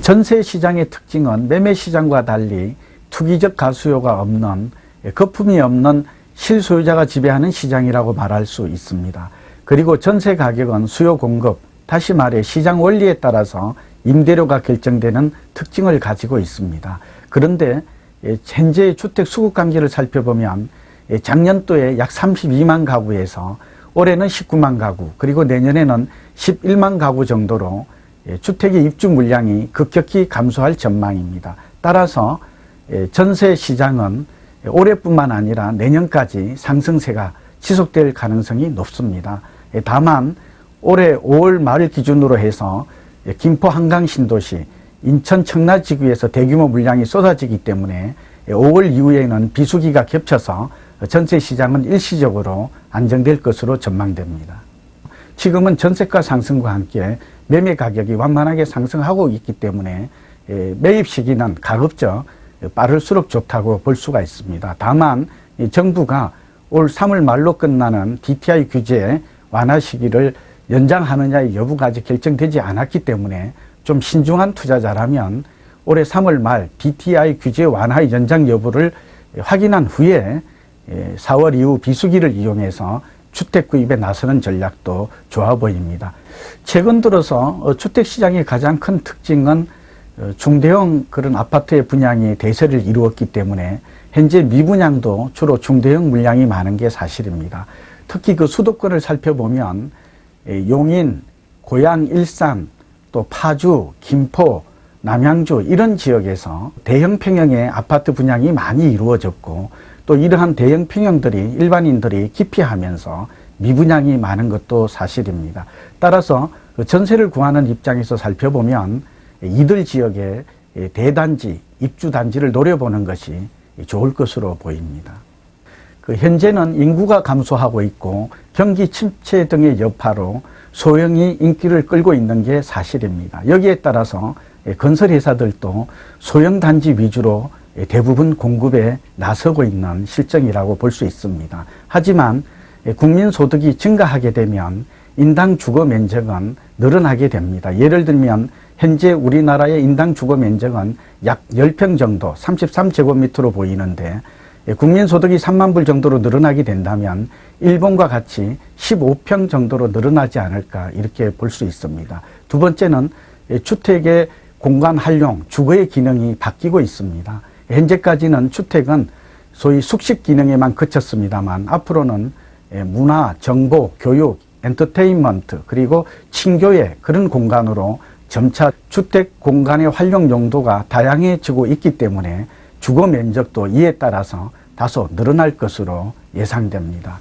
전세 시장의 특징은 매매 시장과 달리 투기적 가수요가 없는, 거품이 없는 실소유자가 지배하는 시장이라고 말할 수 있습니다. 그리고 전세 가격은 수요 공급, 다시 말해 시장 원리에 따라서 임대료가 결정되는 특징을 가지고 있습니다. 그런데 현재 주택 수급 관계를 살펴보면 작년도에 약 32만 가구에서 올해는 19만 가구, 그리고 내년에는 11만 가구 정도로 주택의 입주 물량이 급격히 감소할 전망입니다. 따라서 전세 시장은 올해뿐만 아니라 내년까지 상승세가 지속될 가능성이 높습니다. 다만 올해 5월 말 기준으로 해서 김포 한강 신도시, 인천 청라지구에서 대규모 물량이 쏟아지기 때문에 5월 이후에는 비수기가 겹쳐서 전세 시장은 일시적으로 안정될 것으로 전망됩니다. 지금은 전세가 상승과 함께 매매 가격이 완만하게 상승하고 있기 때문에 매입 시기는 가급적 빠를수록 좋다고 볼 수가 있습니다. 다만 정부가 올 3월 말로 끝나는 DTI 규제 완화 시기를 연장하느냐의 여부가 아직 결정되지 않았기 때문에 좀 신중한 투자자라면 올해 3월 말 DTI 규제 완화 연장 여부를 확인한 후에 4월 이후 비수기를 이용해서 주택 구입에 나서는 전략도 좋아 보입니다. 최근 들어서 주택시장의 가장 큰 특징은 중대형 그런 아파트의 분양이 대세를 이루었기 때문에 현재 미분양도 주로 중대형 물량이 많은 게 사실입니다. 특히 그 수도권을 살펴보면 용인, 고양, 일산, 또 파주, 김포, 남양주 이런 지역에서 대형 평형의 아파트 분양이 많이 이루어졌고 또 이러한 대형 평형들이 일반인들이 기피하면서 미분양이 많은 것도 사실입니다. 따라서 전세를 구하는 입장에서 살펴보면 이들 지역의 대단지, 입주단지를 노려보는 것이 좋을 것으로 보입니다. 현재는 인구가 감소하고 있고 경기 침체 등의 여파로 소형이 인기를 끌고 있는 게 사실입니다. 여기에 따라서 건설회사들도 소형 단지 위주로 대부분 공급에 나서고 있는 실정이라고 볼 수 있습니다. 하지만 국민소득이 증가하게 되면 인당 주거 면적은 늘어나게 됩니다. 예를 들면 현재 우리나라의 인당 주거 면적은 약 10평 정도, 33제곱미터로 보이는데 국민소득이 3만 불 정도로 늘어나게 된다면 일본과 같이 15평 정도로 늘어나지 않을까 이렇게 볼 수 있습니다. 두 번째는 주택의 공간 활용, 주거의 기능이 바뀌고 있습니다. 현재까지는 주택은 소위 숙식 기능에만 그쳤습니다만 앞으로는 문화, 정보, 교육, 엔터테인먼트 그리고 친교의 그런 공간으로 점차 주택 공간의 활용 용도가 다양해지고 있기 때문에 주거 면적도 이에 따라서 다소 늘어날 것으로 예상됩니다.